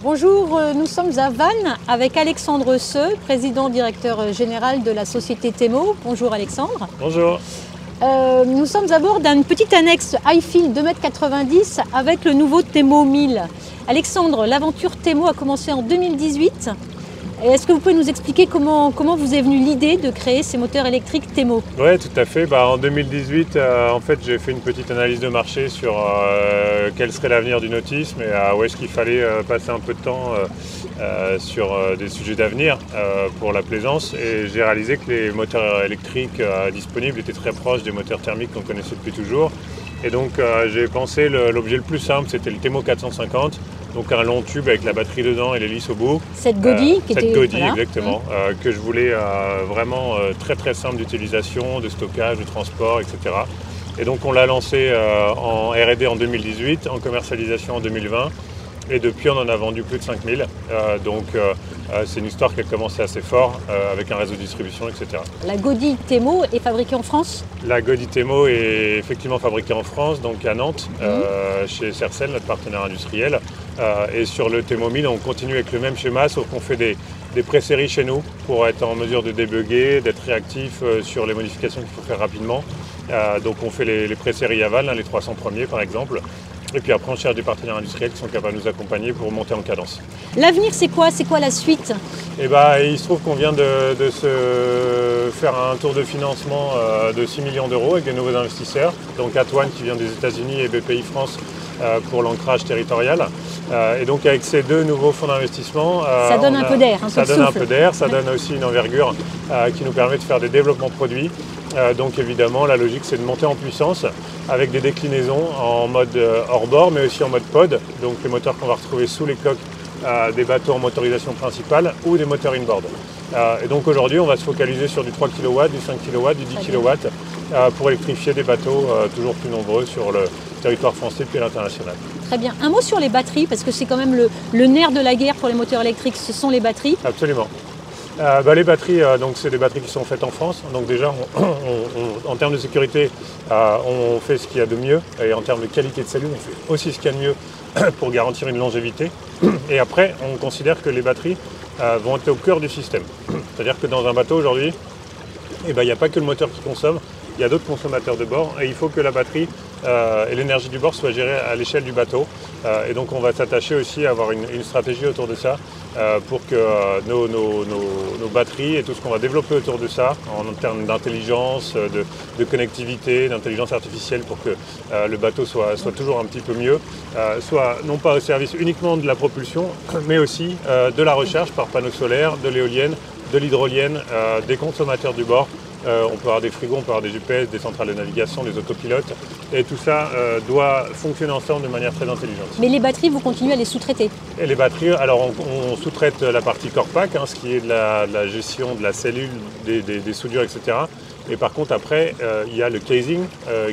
Bonjour, nous sommes à Vannes avec Alexandre Seu, président directeur général de la société Temo. Bonjour Alexandre. Bonjour. Nous sommes à bord d'une petite annexe Highfield 2,90 m avec le nouveau Temo 1000. Alexandre, l'aventure Temo a commencé en 2018. Est-ce que vous pouvez nous expliquer comment vous est venue l'idée de créer ces moteurs électriques Temo? Oui, tout à fait. En 2018, en fait, j'ai fait une petite analyse de marché sur quel serait l'avenir du nautisme et où est-ce qu'il fallait passer un peu de temps sur des sujets d'avenir pour la plaisance. Et j'ai réalisé que les moteurs électriques disponibles étaient très proches des moteurs thermiques qu'on connaissait depuis toujours. Et donc, j'ai pensé l'objet le plus simple, c'était le Temo 450. Donc un long tube avec la batterie dedans et l'hélice au bout. Cette godille qui était... Cette godille, voilà. Exactement, que je voulais vraiment très simple d'utilisation, de stockage, de transport, etc. Et donc on l'a lancé en R&D en 2018, en commercialisation en 2020. Et depuis, on en a vendu plus de 5000. C'est une histoire qui a commencé assez fort avec un réseau de distribution, etc. La godille Temo est fabriquée en France? La godille Temo est effectivement fabriquée en France, donc à Nantes, chez Sercel, notre partenaire industriel. Et sur le Temo 1000, on continue avec le même schéma, sauf qu'on fait des pré-séries chez nous pour être en mesure de débugger, d'être réactif sur les modifications qu'il faut faire rapidement. Donc on fait les pré-séries aval, les 300 premiers par exemple. Et puis après, on cherche des partenaires industriels qui sont capables de nous accompagner pour monter en cadence. L'avenir, c'est quoi? C'est quoi la suite? Il se trouve qu'on vient de se faire un tour de financement de 6 millions d'euros avec des nouveaux investisseurs. Donc Atwan qui vient des États-Unis et BPI France pour l'ancrage territorial. Et donc avec ces deux nouveaux fonds d'investissement, ça donne un peu d'air, ça donne un peu d'air, ça donne aussi une envergure qui nous permet de faire des développements produits. Donc évidemment, la logique, c'est de monter en puissance avec des déclinaisons en mode hors-bord, mais aussi en mode pod, donc les moteurs qu'on va retrouver sous les coques des bateaux en motorisation principale ou des moteurs inboard. Et donc aujourd'hui, on va se focaliser sur du 3 kW, du 5 kW, du 10 kW pour électrifier des bateaux toujours plus nombreux sur le territoire français puis à l'international. Très bien. Un mot sur les batteries, parce que c'est quand même le nerf de la guerre pour les moteurs électriques, ce sont les batteries. Absolument. Les batteries, c'est des batteries qui sont faites en France. Donc déjà, en termes de sécurité, on fait ce qu'il y a de mieux. Et en termes de qualité de cellule, on fait aussi ce qu'il y a de mieux pour garantir une longévité. Et après, on considère que les batteries vont être au cœur du système. C'est-à-dire que dans un bateau aujourd'hui, il n'y a pas que le moteur qui consomme, il y a d'autres consommateurs de bord et il faut que la batterie et l'énergie du bord soient gérées à l'échelle du bateau. Et donc on va s'attacher aussi à avoir une stratégie autour de ça pour que nos batteries et tout ce qu'on va développer autour de ça en termes d'intelligence, de connectivité, d'intelligence artificielle pour que le bateau soit toujours un petit peu mieux, soit non pas au service uniquement de la propulsion mais aussi de la recharge par panneaux solaires, de l'éolienne, de l'hydrolienne, des consommateurs du bord. On peut avoir des frigos, on peut avoir des GPS, des centrales de navigation, des autopilotes. Et tout ça doit fonctionner ensemble de manière très intelligente. Mais les batteries, vous continuez à les sous-traiter? Et les batteries, alors on sous-traite la partie core pack, ce qui est de la gestion de la cellule, des soudures, etc. Et par contre, après, il y a le casing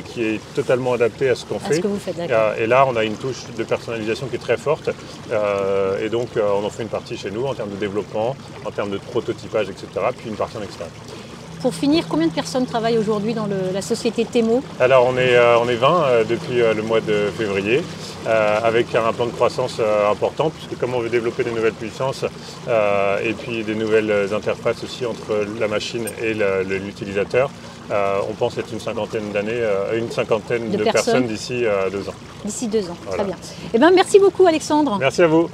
qui est totalement adapté à ce qu'on fait. Ce que vous faites, d'accord. Et là, on a une touche de personnalisation qui est très forte. Et donc, on en fait une partie chez nous en termes de développement, en termes de prototypage, etc. Puis une partie en extérieur. Pour finir, combien de personnes travaillent aujourd'hui dans la société Temo? Alors on est 20 depuis le mois de février, avec un plan de croissance important, puisque comme on veut développer des nouvelles puissances et puis des nouvelles interfaces aussi entre la machine et l'utilisateur, on pense être une cinquantaine de personnes d'ici 2 ans. D'ici 2 ans, voilà. Très bien. Merci beaucoup Alexandre. Merci à vous.